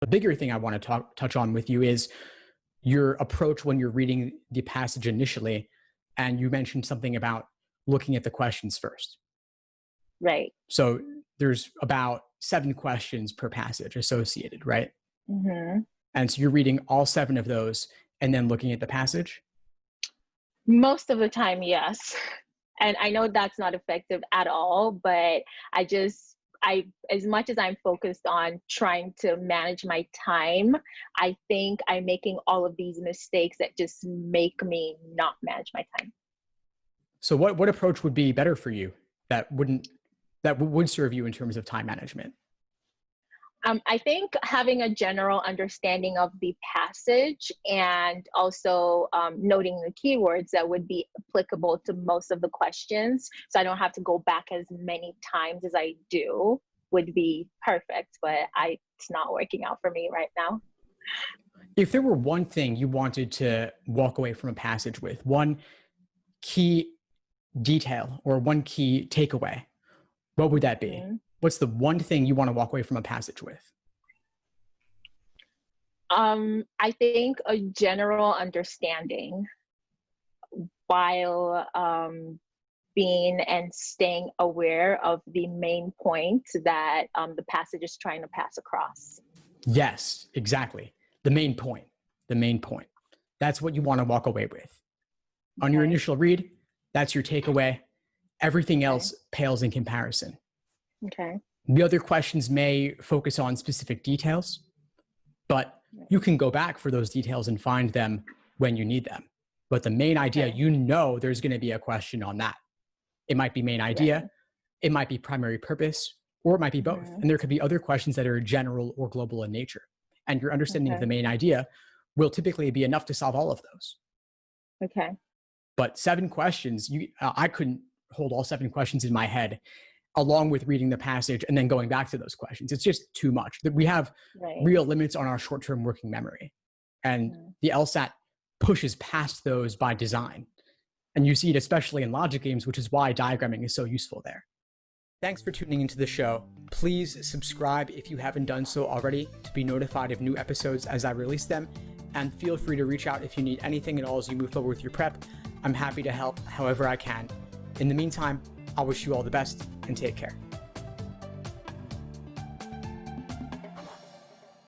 The bigger thing I want to touch on with you is your approach when you're reading the passage initially. And you mentioned something about looking at the questions first. Right. So there's about 7 questions per passage associated, right? Mm-hmm. And so you're reading all 7 of those and then looking at the passage? Most of the time, yes. And I know that's not effective at all, but as much as I'm focused on trying to manage my time, I think I'm making all of these mistakes that just make me not manage my time. So what approach would be better for you that would serve you in terms of time management? I think having a general understanding of the passage and also noting the keywords that would be applicable to most of the questions, so I don't have to go back as many times as I do, would be perfect, but it's not working out for me right now. If there were one thing you wanted to walk away from a passage with, one key detail or one key takeaway, what would that be? Mm-hmm. What's the one thing you want to walk away from a passage with? I think a general understanding while being and staying aware of the main point that the passage is trying to pass across. Yes, exactly. The main point. That's what you want to walk away with. Okay. On your initial read, that's your takeaway. Everything else pales in comparison. Okay. The other questions may focus on specific details, but you can go back for those details and find them when you need them. But the main idea, there's going to be a question on that. It might be main idea, it might be primary purpose, or it might be both. And there could be other questions that are general or global in nature. And your understanding of the main idea will typically be enough to solve all of those. Okay. But 7 questions, I couldn't hold all 7 questions in my head along with reading the passage and then going back to those questions. It's just too much. We have real limits on our short-term working memory. And the LSAT pushes past those by design. And you see it especially in logic games, which is why diagramming is so useful there. Thanks for tuning into the show. Please subscribe if you haven't done so already to be notified of new episodes as I release them. And feel free to reach out if you need anything at all as you move forward with your prep. I'm happy to help however I can. In the meantime, I wish you all the best and take care.